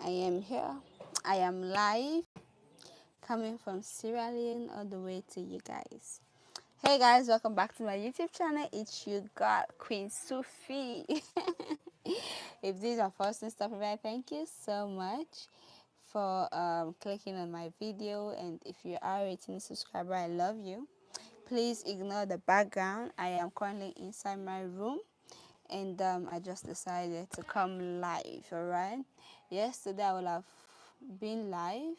I am here. I am live, coming from Cesarean all the way to you guys. Hey guys, welcome back to my YouTube channel. It's your girl, Queen Suffi. If this is your first time stopping by, thank you so much for clicking on my video. And if you are a returning subscriber, I love you. Please ignore the background. I am currently inside my room, and I just decided to come live. All right. Yesterday I would have been live,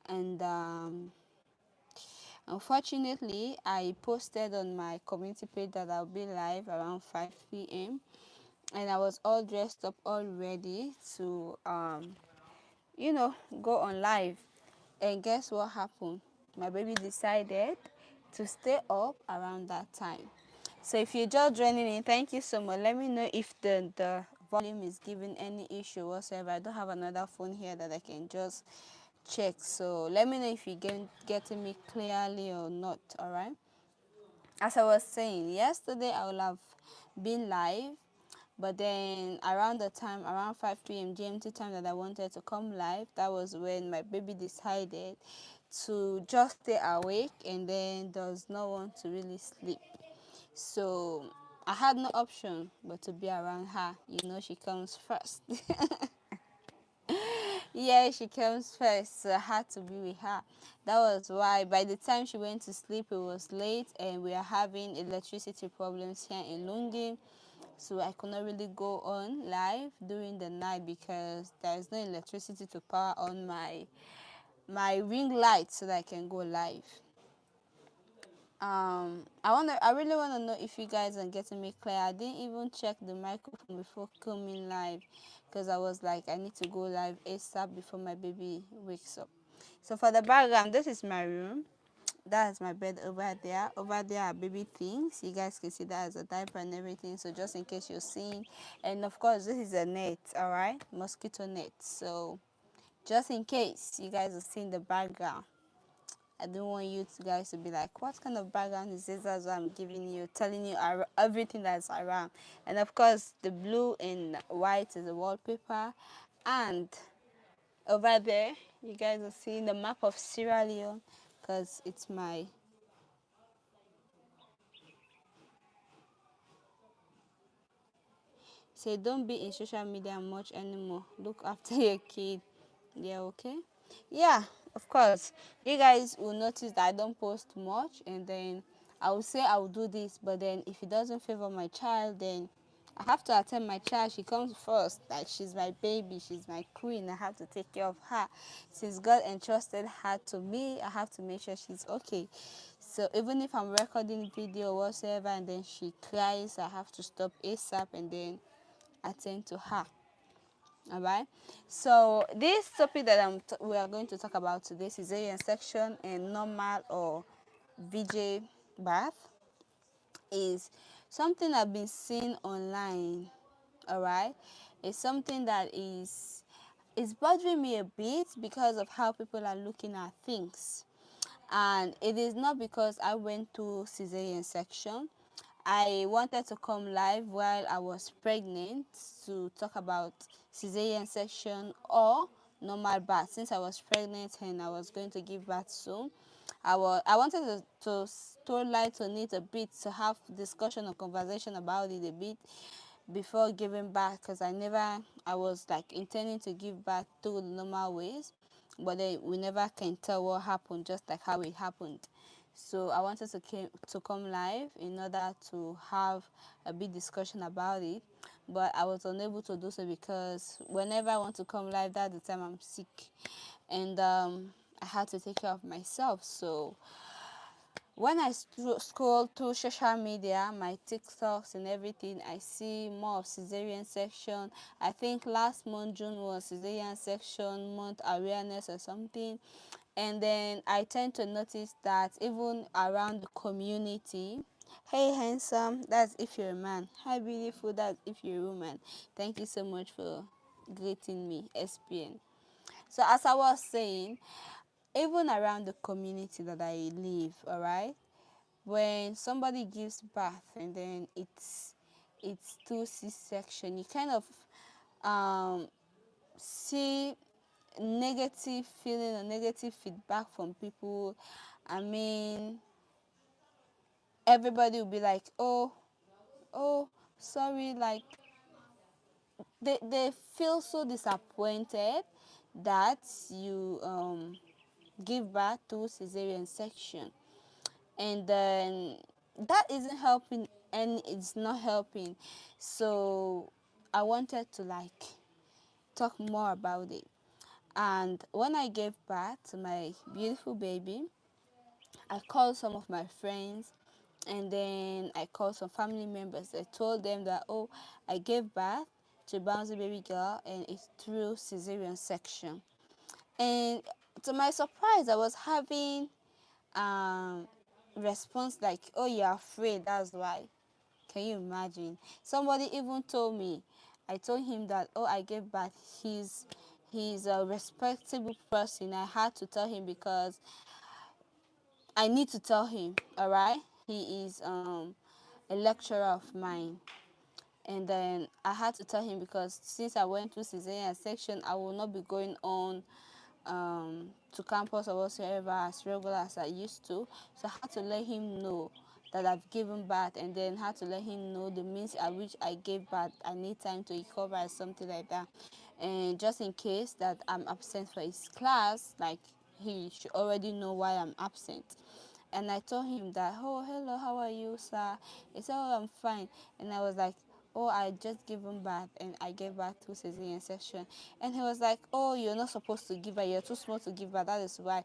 and unfortunately I posted on my community page that I'll be live around 5 p.m. and I was all dressed up, all ready to go on live. And guess what happened? My baby decided to stay up around that time. So if you're just joining in, thank you so much. Let me know if the volume is giving any issue whatsoever. I don't have another phone here that I can just check. So let me know if you getting me clearly or not. All right. As I was saying, yesterday I would have been live, but then around the time, around 5 p.m. GMT time that I wanted to come live, that was when my baby decided to just stay awake and then does not want to really sleep. So I had no option but to be around her. You know, she comes first. Yeah, she comes first, so I had to be with her. That was why by the time she went to sleep, it was late, and we are having electricity problems here in Lungi. So I could not really go on live during the night because there is no electricity to power on my ring light so that I can go live. I really want to know if you guys are getting me clear. I didn't even check the microphone before coming live because I was like, I need to go live ASAP before my baby wakes up. So for the background, this is my room. That's my bed over there. Over there are baby things. You guys can see that as a diaper and everything. So just in case you're seeing, and of course this is a net, all right, mosquito net. So just in case you guys are seeing the background, I don't want you guys to be like, what kind of background is this? That's what I'm giving you, telling you everything that's around. And of course, the blue and white is the wallpaper. And over there, you guys are seeing the map of Sierra Leone because it's my... Say, don't be in social media much anymore. Look after your kid. Yeah, okay? Yeah, of course. You guys will notice that I don't post much, and then I will say I will do this, but then if it doesn't favor my child, then I have to attend my child. She comes first. Like, she's my baby, she's my queen. I have to take care of her. Since God entrusted her to me, I have to make sure she's okay. So even if I'm recording video or whatsoever and then she cries, I have to stop ASAP and then attend to her. All right. So this topic that we are going to talk about today, cesarean section and normal or VJ birth, is something I've been seeing online. All right. It's something that is bothering me a bit because of how people are looking at things. And it is not because I went to cesarean section. I wanted to come live while I was pregnant to talk about cesarean section or normal birth. Since I was pregnant and I was going to give birth soon, I wanted to throw light on it a bit, to have discussion or conversation about it a bit before giving birth, because I was like intending to give birth through the normal ways, but then we never can tell what happened, just like how it happened. So I wanted to come live in order to have a big discussion about it, but I was unable to do so because whenever I want to come live, that's the time I'm sick, and I had to take care of myself. So when I scroll through social media, my TikToks and everything, I see more of cesarean section. I think last month, June, was cesarean section month awareness or something. And then I tend to notice that even around the community, hey handsome, that's if you're a man. Hi beautiful, that's if you're a woman. Thank you so much for greeting me, SPN. So as I was saying, even around the community that I live, all right, when somebody gives birth and then it's through C-section, you kind of see negative feeling or negative feedback from people, I mean, everybody will be like, oh, sorry, like they feel so disappointed that you give birth to cesarean section, and then that isn't helping, and it's not helping. So I wanted to like talk more about it. And when I gave birth to my beautiful baby, I called some of my friends, and then I called some family members. I told them that, oh, I gave birth to a bouncy baby girl, and it's through cesarean section. And to my surprise, I was having um response like, oh, you're afraid, that's why. Can you imagine? Somebody even told me, I told him that, oh, I gave birth. He's a respectable person. I had to tell him because I need to tell him, all right? He is a lecturer of mine. And then I had to tell him because since I went to cesarean section, I will not be going on to campus or whatsoever as regular as I used to. So I had to let him know that I've given birth, and then had to let him know the means at which I gave birth. I need time to recover or something like that. And just in case that I'm absent for his class, like he should already know why I'm absent. And I told him that, oh, hello, how are you, sir? He said, oh, I'm fine. And I was like, oh, I just given birth, and I gave birth to cesarean section. And he was like, oh, you're not supposed to give birth, you're too small to give birth, that is why.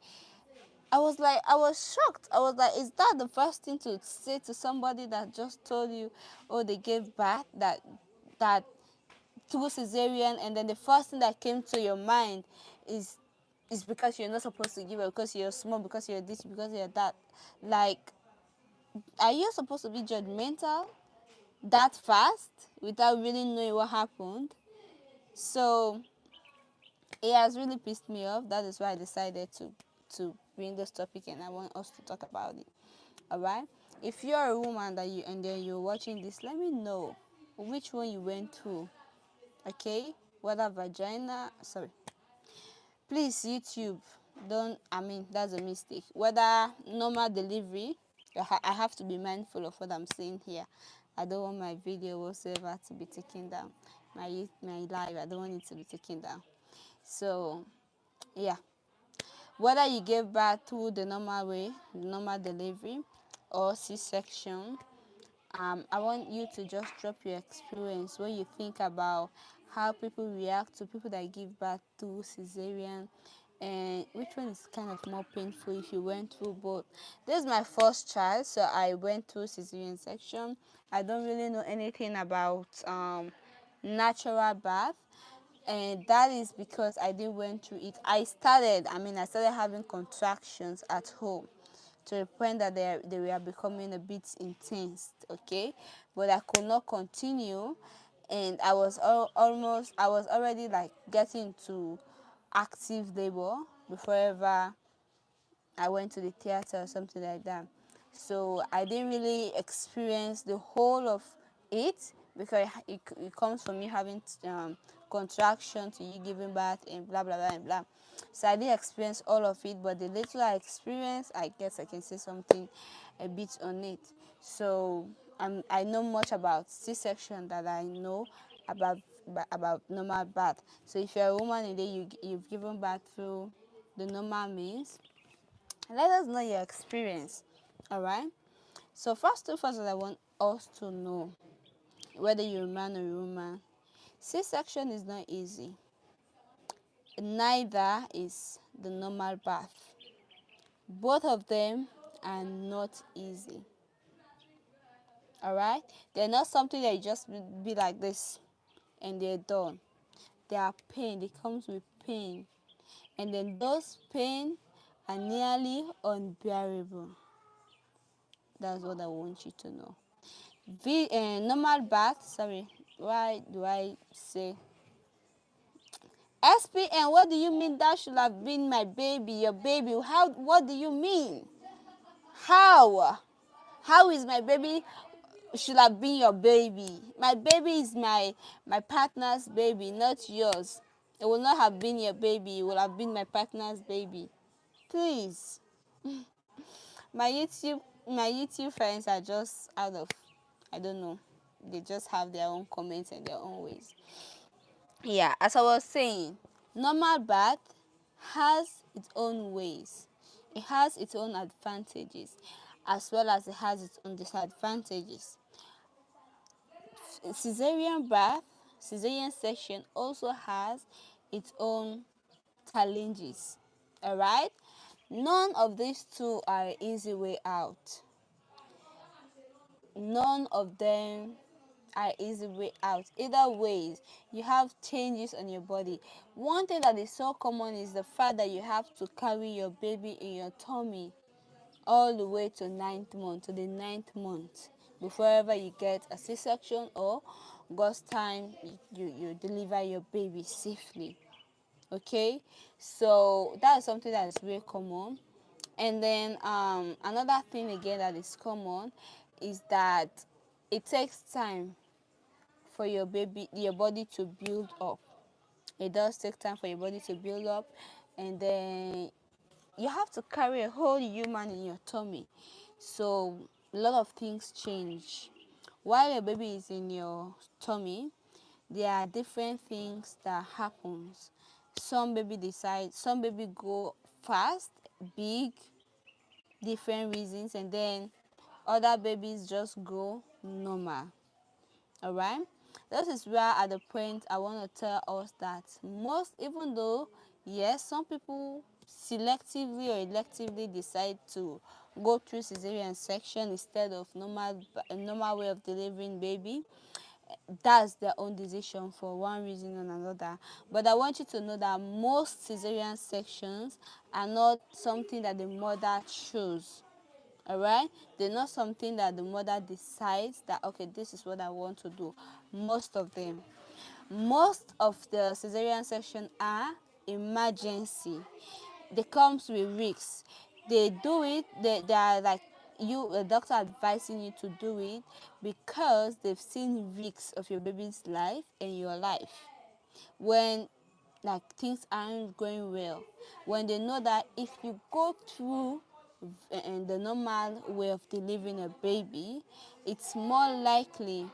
I was like, I was shocked. I was like, is that the first thing to say to somebody that just told you, oh, they gave birth, that through cesarean, and then the first thing that came to your mind is because you're not supposed to give birth, because you're small, because you're this, because you're that. Like, are you supposed to be judgmental that fast without really knowing what happened? So it has really pissed me off. That is why I decided to bring this topic, and I want us to talk about it. All right. If you're a woman that you and then you're watching this, let me know which one you went through. Okay, whether vagina, sorry, please, YouTube, don't, I mean, that's a mistake. Whether normal delivery, I have to be mindful of what I'm saying here. I don't want my video whatsoever to be taken down. My live, I don't want it to be taken down. So yeah, whether you gave birth through the normal way, normal delivery, or C-section, I want you to just drop your experience, what you think about how people react to people that give birth to cesarean, and which one is kind of more painful if you went through both. This is my first child, so I went through cesarean section. I don't really know anything about natural birth, and that is because I didn't went through it. I started having contractions at home to the point that they were becoming a bit intense, okay, but I could not continue, and I was I was already like getting to active labor before ever I went to the theater or something like that. So I didn't really experience the whole of it because it comes from me having contraction to you giving birth and blah blah blah and blah. So I didn't experience all of it, but the little I experienced, I guess I can say something a bit on it. So I know much about C-section that I know about normal birth. So if you're a woman and then you've given birth through the normal means, let us know your experience. All right. So first, I want us to know, whether you're a man or a woman, C-section is not easy. Neither is the normal birth. Both of them are not easy. All right. They're not something that you just be like this and they're done. They are pain. They comes with pain, and then those pain are nearly unbearable. That's what I want you to know. Normal birth, sorry, why do I say SPN? What do you mean that should have been my baby, your baby? How? What do you mean? How? How is my baby should have been your baby? My baby is my partner's baby, not yours. It will not have been your baby, it will have been my partner's baby. Please. My YouTube friends are just out of, I don't know. They just have their own comments and their own ways. Yeah, as I was saying, normal birth has its own ways. It has its own advantages as well as it has its own disadvantages. Cesarean birth, cesarean section also has its own challenges. Alright? None of these two are easy way out. None of them are easy way out. Either ways, you have changes on your body. One thing that is so common is the fact that you have to carry your baby in your tummy all the way to the ninth month, before ever you get a C-section or God's time you deliver your baby safely. Okay, so that is something that is very common. And then another thing again that is common is that it takes time for your body to build up. It does take time for your body to build up, and then you have to carry a whole human in your tummy, so a lot of things change while your baby is in your tummy. There are different things that happens. Some baby go fast, big, different reasons, and then other babies just go normal. All right, this is where at the point I want to tell us that most, even though yes, some people selectively or electively decide to go through cesarean section instead of normal way of delivering baby, that's their own decision for one reason or another. But I want you to know that most cesarean sections are not something that the mother chose. All right, they're not something that the mother decides that, okay, this is what I want to do. Most of the cesarean section are emergency. They comes with risks. They do it, they are like, you, a doctor advising you to do it because they've seen risks of your baby's life and your life. When like things aren't going well, when they know that if you go through the normal way of delivering a baby, it's more likely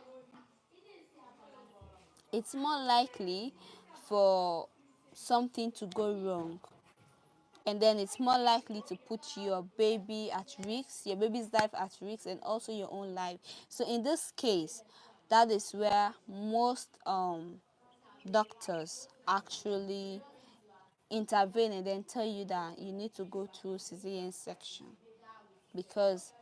for something to go wrong, and then it's more likely to put your baby at risk, your baby's life at risk, and also your own life. So in this case, that is where most doctors actually intervene and then tell you that you need to go through cesarean section, because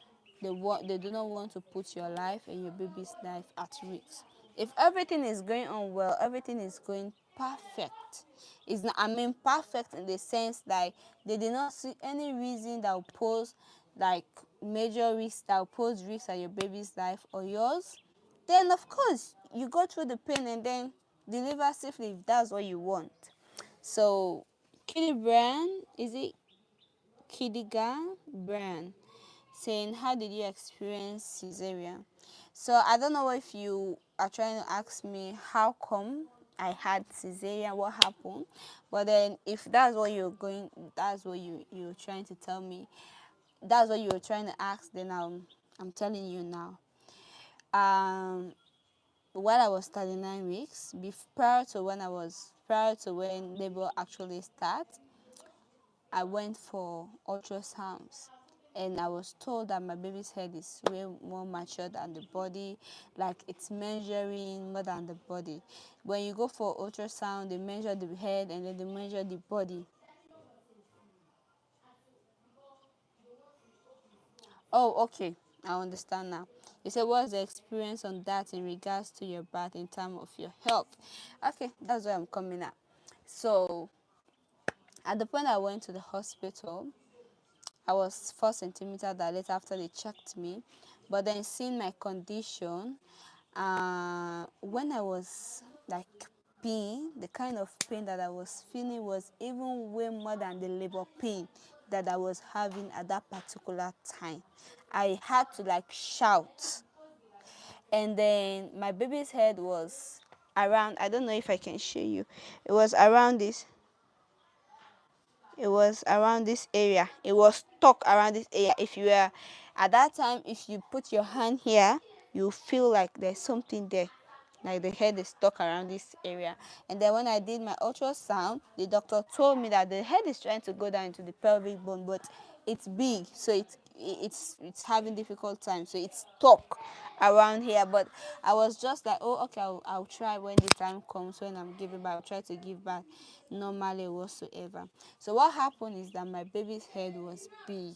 they do not want to put your life and your baby's life at risk. If everything is going on well, everything is going perfect. It's not, I mean perfect in the sense like they did not see any reason that will pose like major risks, that will pose risks at your baby's life or yours, then of course you go through the pain and then deliver safely if that's what you want. So Kitty Brand, is it Kidigan Brand, saying, how did you experience cesarean? So I don't know if you are trying to ask me how come I had cesarean, what happened. But then if that's what that's what you're trying to tell me, that's what you were trying to ask, then I'm telling you now. While I was 39 weeks, prior to when labor actually starts, I went for ultrasounds, and I was told that my baby's head is way more mature than the body, like it's measuring more than the body. When you go for ultrasound, they measure the head and then they measure the body. Oh, okay, I understand now. You said, what's the experience on that in regards to your birth in terms of your health? Okay, that's where I'm coming at. So, at the point I went to the hospital, I was 4 centimeters dilated after they checked me, but then seeing my condition, when I was like pain, the kind of pain that I was feeling was even way more than the labor pain that I was having at that particular time. I had to like shout, and then my baby's head was around, I don't know if I can show you. It was around this, it was around this area. It was stuck around this area. If you were at that time, if you put your hand here, you feel like there's something there, like the head is stuck around this area. And then when I did my ultrasound, the doctor told me that the head is trying to go down into the pelvic bone, but it's big, so it's having difficult time, so it's stuck around here. But I was just like, oh, okay, I'll try when the time comes, when I'm giving back, I'll try to give back normally whatsoever. So what happened is that my baby's head was big.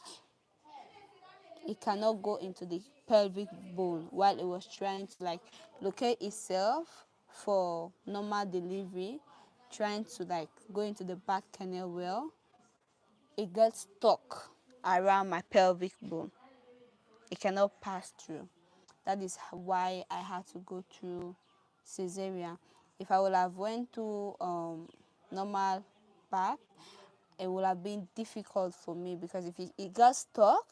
It cannot go into the pelvic bone while it was trying to like locate itself for normal delivery, trying to like go into the back canal well. It got stuck around my pelvic bone. It cannot pass through. That is why I had to go through cesarean. If I would have went to normal birth, it would have been difficult for me, because if it got stuck,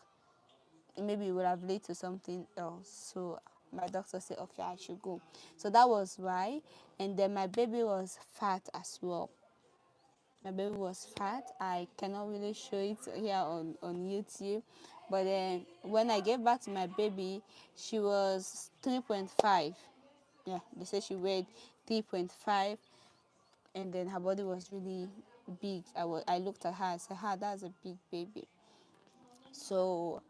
maybe it would have led to something else. So my doctor said, okay, I should go. So that was why. And then my baby was fat as well. My baby was fat. I cannot really show it here on YouTube. But then when I gave birth to my baby, she was 3.5. Yeah, they said she weighed 3.5, and then her body was really big. I looked at her and said, that's a big baby. So,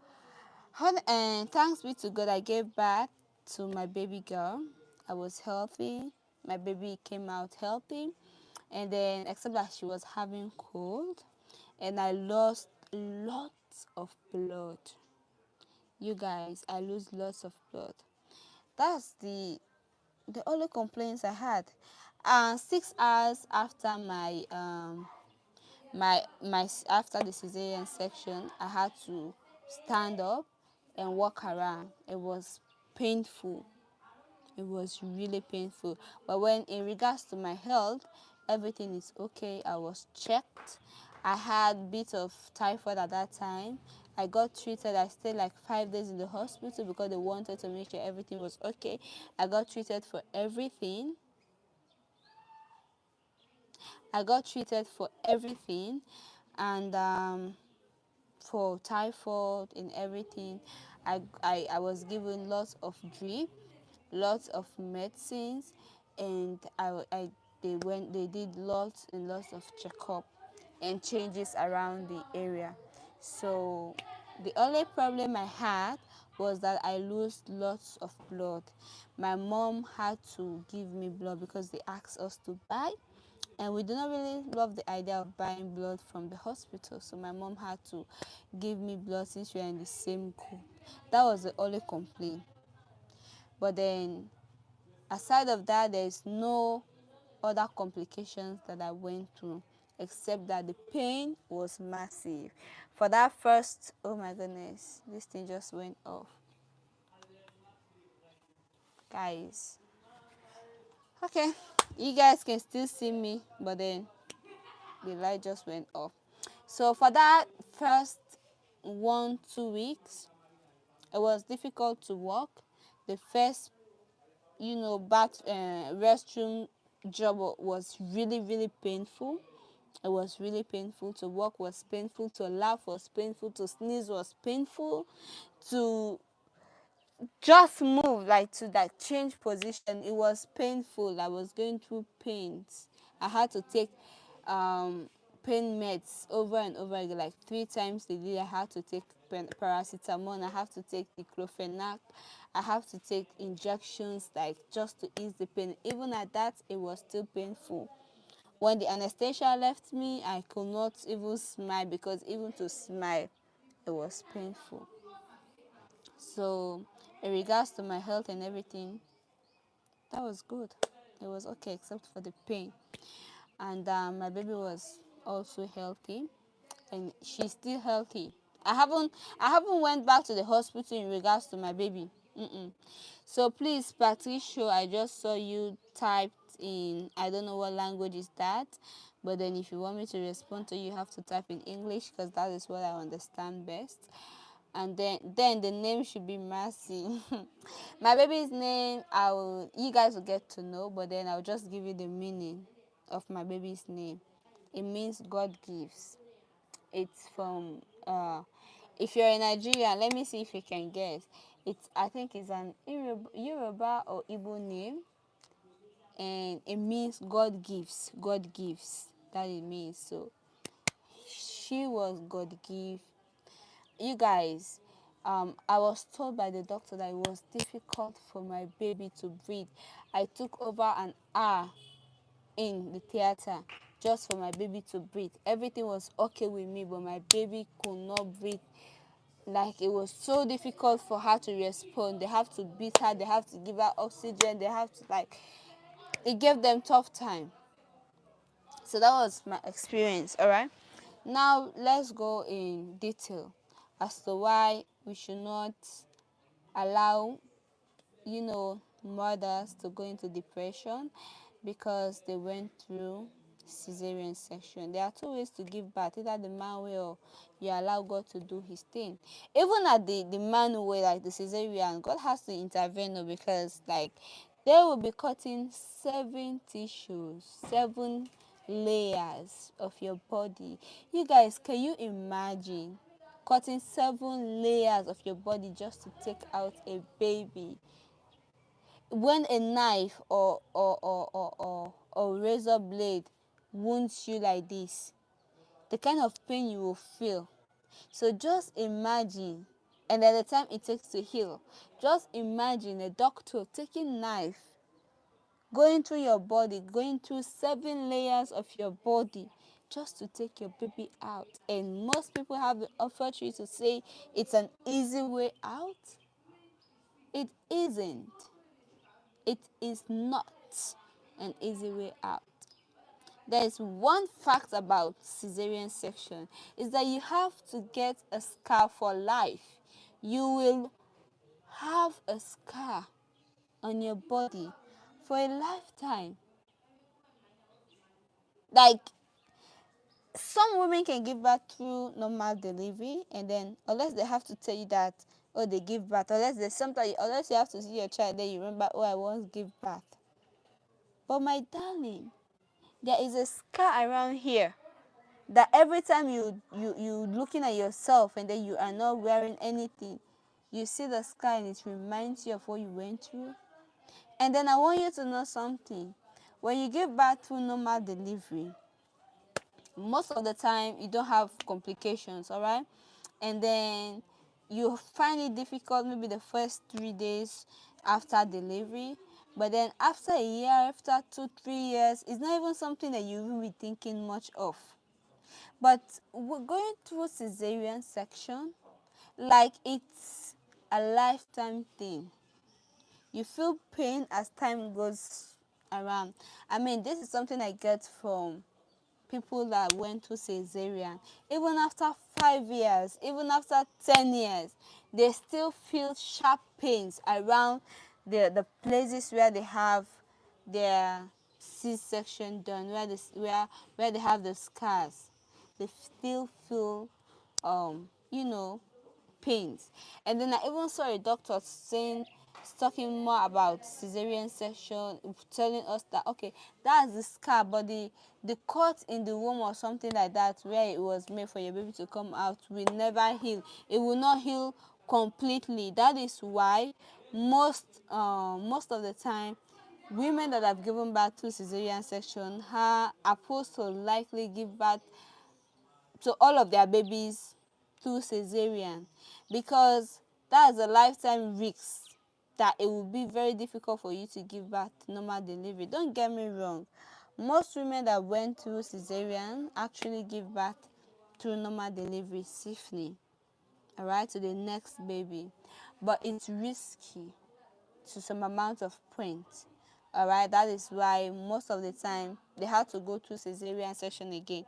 and thanks be to God, I gave birth to my baby girl. I was healthy. My baby came out healthy. And then, except that she was having cold, and I lost lots of blood. You guys, I lose lots of blood. That's the only complaints I had. 6 hours after my after the cesarean section, I had to stand up and walk around. It was painful. It was really painful. But when in regards to my health, everything is okay. I was checked. I had a bit of typhoid at that time. I got treated. I stayed like 5 days in the hospital because they wanted to make sure everything was okay. I got treated for everything. And for typhoid and everything. I was given lots of drip, lots of medicines, and they did lots and lots of checkup and changes around the area. So the only problem I had was that I lost lots of blood. My mom had to give me blood because they asked us to buy, and we do not really love the idea of buying blood from the hospital. So my mom had to give me blood since we are in the same group. That was the only complaint. But then, aside of that, there is no other complications that I went through, except that the pain was massive. For that first, oh my goodness, this thing just went off. Guys, okay, you guys can still see me, but then the light just went off. So for that first 1-2 weeks, it was difficult to walk. The first, bath restroom job was really painful. It was really painful. To walk was painful. To laugh was painful. To sneeze was painful. To just move, like to like change position, it was painful. I was going through pains. I had to take pain meds over and over again, like 3 times a day. I had to take paracetamol. I have to take diclofenac. I have to take injections, like just to ease the pain. Even at that, it was still painful. When the anesthesia left me, I could not even smile, because even to smile, it was painful. So in regards to my health and everything, that was good. It was okay except for the pain. And my baby was also healthy, and she's still healthy. I haven't went back to the hospital in regards to my baby. So please, Patricia, I just saw you typed in, I don't know what language is that, but then if you want me to respond to you, you have to type in English, because that is what I understand best. and then the name should be Mercy. My baby's name, you guys will get to know, but then I'll just give you the meaning of my baby's name. It means God gives. It's from if you're a Nigerian, let me see if you can guess. I think it's an Yoruba or Igbo name, and it means God gives. God gives. That it means. So she was God give. You guys, I was told by the doctor that it was difficult for my baby to breathe. I took over an hour in the theater just for my baby to breathe. Everything was okay with me, but my baby could not breathe. Like, it was so difficult for her to respond. They have to beat her, they have to give her oxygen, they have to, like, it gave them tough time. So that was my experience. All right, now let's go in detail as to why we should not allow mothers to go into depression because they went through cesarean section. There are two ways to give birth: either the man way, or you allow God to do his thing. Even at the man way, like the cesarean, God has to intervene, because like they will be cutting 7 tissues, 7 layers of your body. You guys, can you imagine cutting 7 layers of your body just to take out a baby? When a knife or razor blade wounds you like this, the kind of pain you will feel. So just imagine, and at the time it takes to heal, just imagine a doctor taking knife, going through your body, going through 7 layers of your body just to take your baby out. And most people have the opportunity to say it's an easy way out. It isn't. It is not an easy way out. There is one fact about cesarean section, is that you have to get a scar for life. You will have a scar on your body for a lifetime. Like, some women can give birth through normal delivery, and then unless they have to tell you that, oh, they give birth, unless you have to see your child, then you remember, oh, I once give birth. But my darling, there is a scar around here that every time you looking at yourself and then you are not wearing anything, you see the scar and it reminds you of what you went through. And then I want you to know something. When you give birth through normal delivery, most of the time you don't have complications, all right? And then you find it difficult maybe the first 3 days after delivery, but then after a year, after 2-3 years, it's not even something that you will be thinking much of. But we're going through cesarean section, like it's a lifetime thing. You feel pain as time goes around. I mean, this is something I get from people that went to cesarean. Even after 5 years, even after 10 years, they still feel sharp pains around the places where they have their C-section done, where they have the scars. They still feel pains. And then I even saw a doctor talking more about cesarean section, telling us that, okay, that's the scar, but the cut in the womb or something like that where it was made for your baby to come out will never heal. It will not heal completely. That is why most of the time women that have given birth to cesarean section are supposed to likely give birth to all of their babies through cesarean, because that's a lifetime risk that it will be very difficult for you to give birth to normal delivery. Don't get me wrong, most women that went through cesarean actually give birth through normal delivery safely, all right, to the next baby, but it's risky to some amount of point. All right, that is why most of the time they have to go through cesarean section again.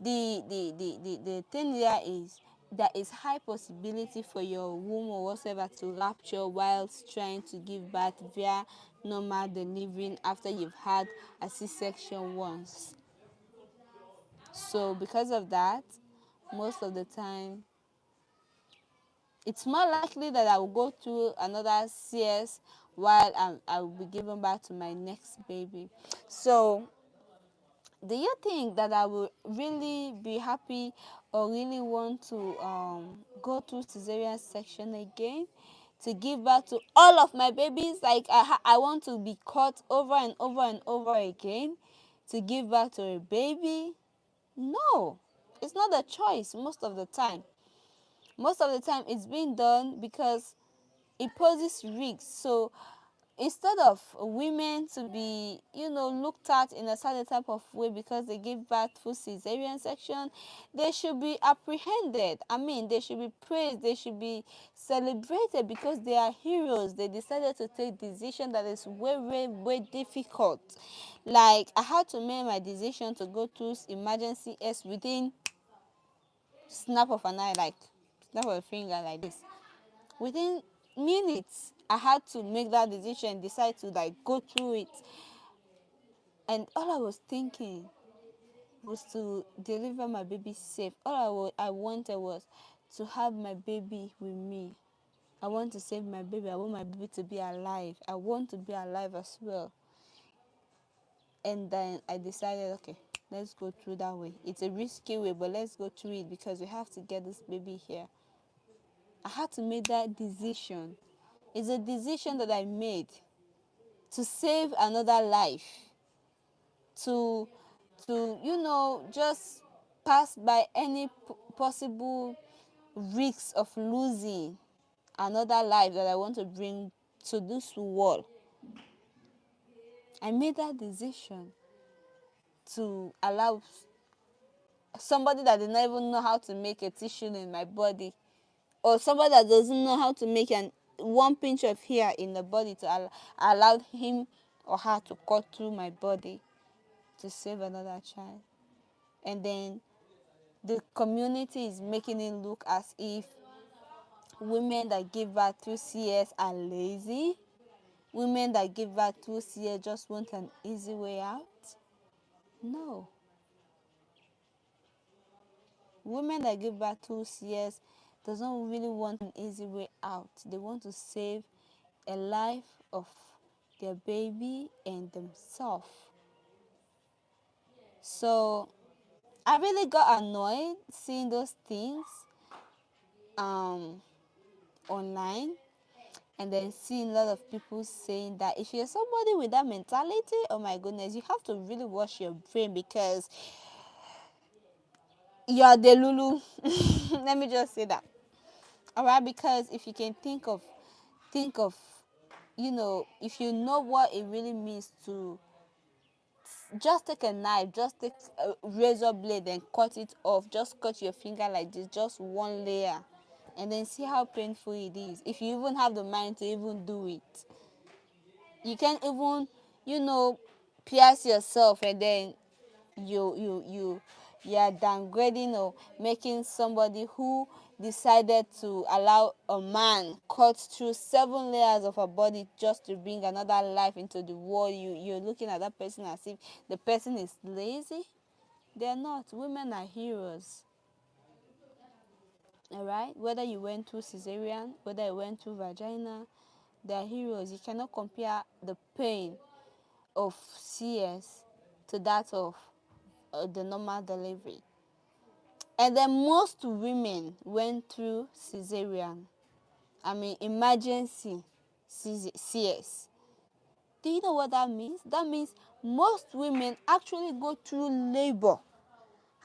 The thing there is there is high possibility for your womb or whatever to rupture whilst trying to give birth via normal delivery after you've had a C-section once. So because of that, most of the time it's more likely that I will go through another CS while I will be giving birth to my next baby. So do you think that I will really be happy or really want to go through cesarean section again to give birth to all of my babies? Like I want to be cut over and over and over again to give birth to a baby? No, it's not a choice most of the time. Most of the time it's being done because it poses risks. So instead of women to be, looked at in a certain type of way because they give birth through cesarean section, they should be apprehended. I mean, they should be praised, they should be celebrated because they are heroes. They decided to take decision that is way, way, way difficult. Like, I had to make my decision to go through emergency S within snap of an eye, like snap of a finger, like this. Within minutes, I had to make that decision, decide to like go through it. And all I was thinking was to deliver my baby safe. I wanted was to have my baby with me. I want to save my baby. I want my baby to be alive. I want to be alive as well. And then I decided, okay, let's go through that way. It's a risky way, but let's go through it because we have to get this baby here. I had to make that decision. It's a decision that I made to save another life, to just pass by any possible risks of losing another life that I want to bring to this world. I made that decision to allow somebody that did not even know how to make a tissue in my body, or somebody that doesn't know how to make an one pinch of hair in the body, to allow him or her to cut through my body to save another child. And then the community is making it look as if women that give birth through CS are lazy. Women that give birth through CS just want an easy way out. No. Women that give birth through CS doesn't really want an easy way out. They want to save a life of their baby and themselves. So I really got annoyed seeing those things online, and then seeing a lot of people saying that if you're somebody with that mentality, oh my goodness, you have to really wash your brain because you're the Lulu. Let me just say that. Alright, because if you can think of if you know what it really means to just take a knife, just take a razor blade and cut it off, just cut your finger like this, just one layer, and then see how painful it is. If you even have the mind to even do it, you can't even pierce yourself, and then you are downgrading or making somebody who decided to allow a man cut through 7 layers of her body just to bring another life into the world. You're looking at that person as if the person is lazy. They're not. Women are heroes. All right, whether you went through cesarean, whether you went through vagina, they're heroes. You cannot compare the pain of CS to that of the normal delivery. And then most women went through cesarean. I mean, emergency CS. Do you know what that means? That means most women actually go through labor.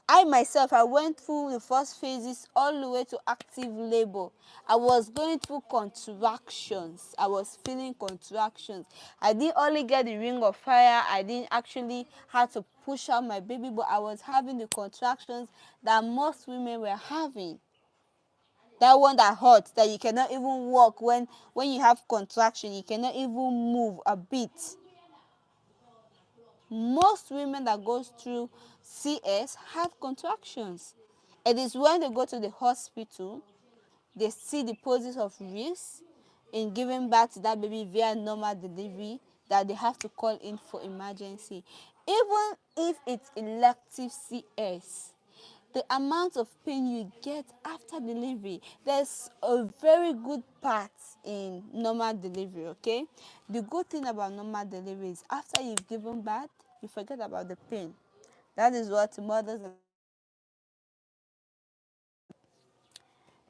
I myself, I went through the first phases all the way to active labor. I was going through contractions. I was feeling contractions. I didn't only get the ring of fire. I didn't actually have to push out my baby, but I was having the contractions that most women were having. That one that hurts, that you cannot even walk when you have contraction. You cannot even move a bit. Most women that goes through CS have contractions. It is when they go to the hospital, they see the poses of risk in giving birth to that baby via normal delivery, that they have to call in for emergency. Even if it's elective CS, the amount of pain you get after delivery. There's a very good part in normal delivery, okay? The good thing about normal delivery is after you've given birth, you forget about the pain. That is what mothers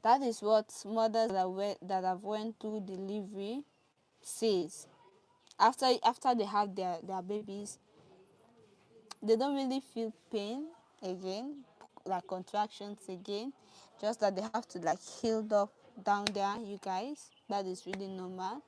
that have went through delivery says. After they have their babies, they don't really feel pain again, like contractions again, just that they have to like heal up down there, you guys. That is really normal,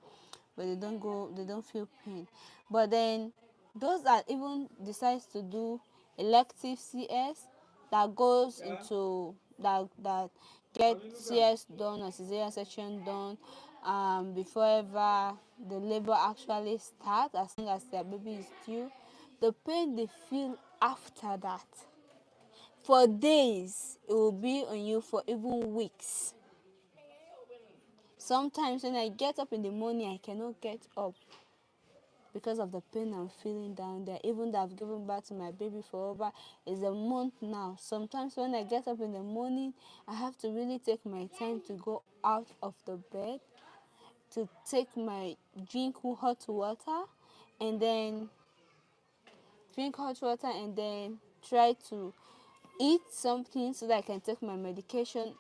but they don't feel pain. But then those that even decides to do elective CS, that goes into that get CS done or cesarean section done before ever the labor actually starts, as soon as their baby is due, the pain they feel after that, for days, it will be on you, for even weeks. Sometimes when I get up in the morning, I cannot get up because of the pain I'm feeling down there. Even though I've given birth to my baby for over is a month now. Sometimes when I get up in the morning, I have to really take my time to go out of the bed, to take my hot water, and then drink hot water, and then try to eat something so that I can take my medication,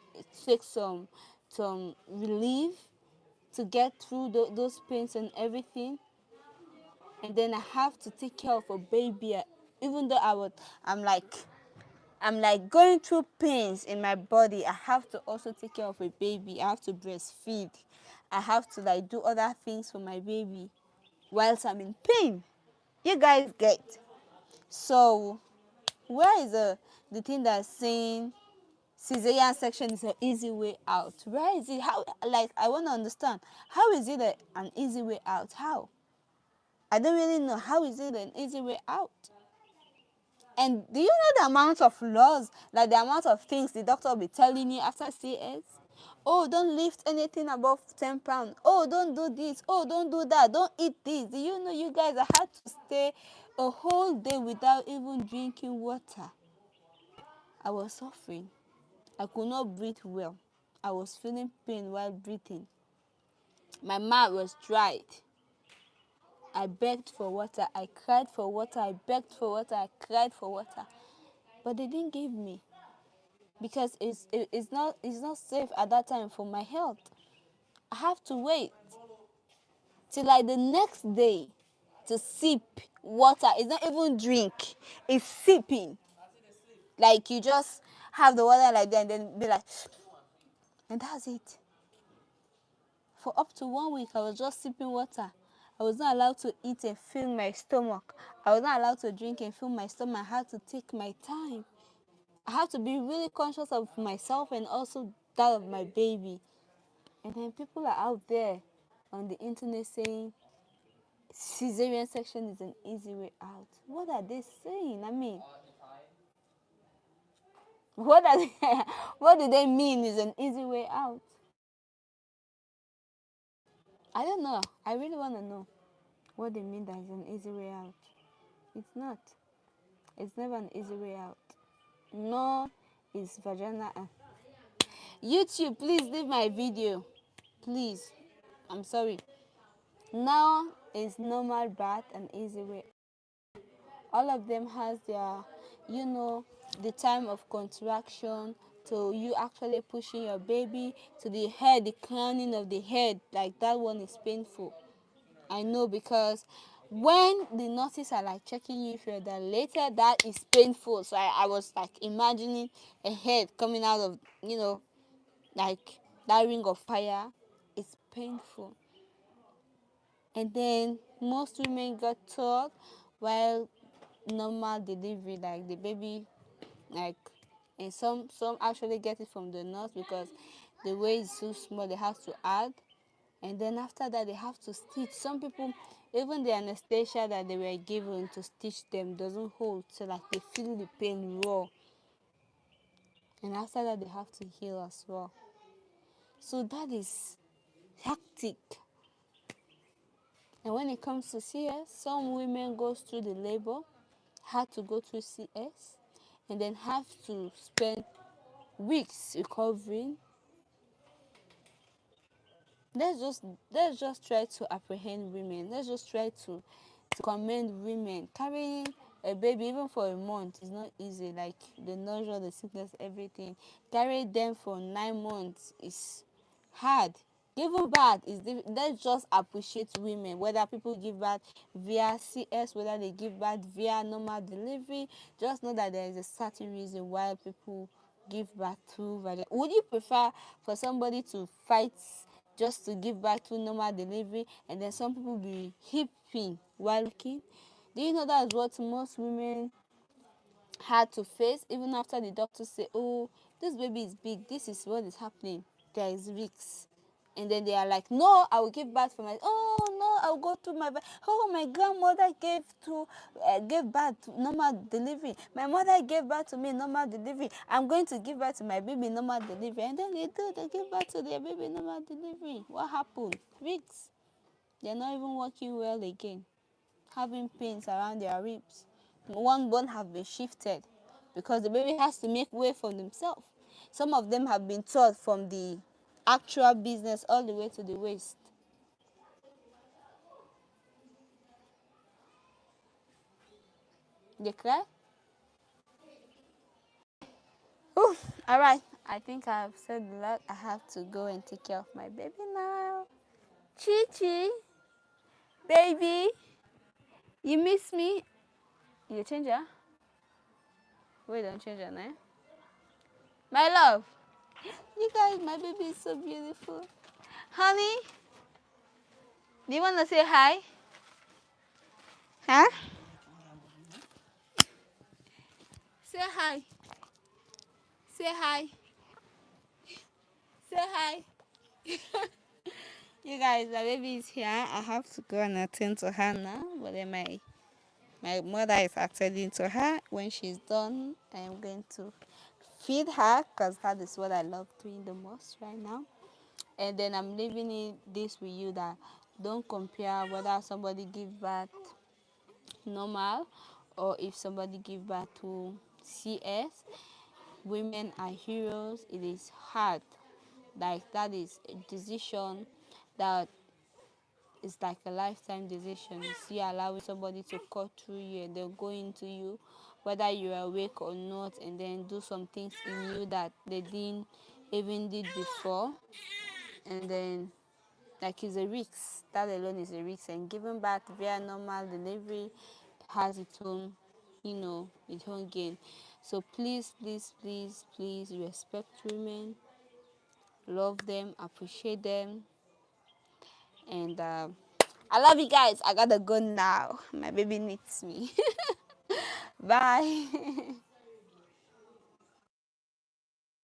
take some relief to get through those pains and everything. And then I have to take care of a baby. Even though I'm like going through pains in my body, I have to also take care of a baby. I have to breastfeed. I have to like do other things for my baby whilst I'm in pain. You guys get. So where is the thing that's saying cesarean section is an easy way out? Where is it? How, like, I want to understand, how is it an easy way out? How? I don't really know. How is it an easy way out? And do you know the amount of laws, like the amount of things the doctor will be telling you after CS? Oh, don't lift anything above 10 pounds. Oh, don't do this. Oh, don't do that. Don't eat this. Do you know, you guys, I had to stay a whole day without even drinking water. I was suffering. I could not breathe well. I was feeling pain while breathing. My mouth was dried. I begged for water. I cried for water. I begged for water. I cried for water. But they didn't give me, because it's not safe at that time for my health. I have to wait till like the next day to sip water. It's not even drink. It's sipping. Like you just have the water like that and then be like, and that's it. For up to 1 week, I was just sipping water. I was not allowed to eat and fill my stomach. I was not allowed to drink and fill my stomach. I had to take my time. I had to be really conscious of myself and also that of my baby. And then people are out there on the internet saying cesarean section is an easy way out. What are they saying? I mean, what are they, what do they mean is an easy way out? I don't know. I really want to know what they mean that is an easy way out. It's not. It's never an easy way out. No, is vagina. YouTube, please leave my video. Please. I'm sorry. Now is normal birth an easy way. All of them has their, the time of contraction, to you actually pushing your baby, to the head, the crowning of the head, like that one is painful. I know, because when the nurses are like checking you if you're dilated, that is painful. So I was like imagining a head coming out of, like that ring of fire. It's painful. And then most women got taught while normal delivery, like the baby, like, and some actually get it from the nurse, because the way is so small they have to add, and then after that they have to stitch. Some people, even the anesthesia that they were given to stitch them doesn't hold, so like they feel the pain raw, and after that they have to heal as well. So that is hectic. And when it comes to CS, some women goes through the labor, had to go through CS, and then have to spend weeks recovering. let's just let's just try to apprehend women. Let's just try to commend women. Carrying a baby even for a month is not easy, like the nurture, the sickness, everything. Carry them for 9 months is hard. Giving birth is let's just appreciate women, whether people give birth via CS, whether they give birth via normal delivery. Just know that there is a certain reason why people give birth through vagina. Would you prefer for somebody to fight just to give birth to normal delivery, and then some people be hipping while looking? Do you know that's what most women had to face, even after the doctor say, oh, this baby is big, this is what is happening, there is risks, and then they are like, no, I will give birth for my, oh no, I'll go through my, oh, my grandmother gave birth to normal delivery, my mother gave birth to me normal delivery, I'm going to give birth to my baby normal delivery. And then they give birth to their baby normal delivery. What happened? Risks. They're not even working well again, having pains around their ribs. One bone have been shifted because the baby has to make way for themselves. Some of them have been taught from the actual business all the way to the waist. They cry. Oh, all right. I think I've said a lot. I have to go and take care of my baby now. Chi Chi, baby, you miss me? You change her? Wait, don't change her name. My love, you guys, my baby is so beautiful. Honey, do you want to say hi? Huh? Say hi. Say hi. Say hi. You guys, the baby is here. I have to go and attend to her now. But then my mother is attending to her. When she's done, I am going to feed her because that is what I love doing the most right now. And then I'm leaving this with you, that don't compare whether somebody give birth normal or if somebody give birth to CS. Women are heroes. It is hard. Like, that is a decision that is like a lifetime decision. You see, allowing somebody to cut through you and then go into you, whether you're awake or not, and then do some things in you that they didn't even did before. And then, like, it's a risk. That alone is a risk. And giving birth via normal delivery has its own, its own gain. So please, please, please, please respect women, love them, appreciate them, and I love you guys. I gotta go now. My baby needs me. Bye.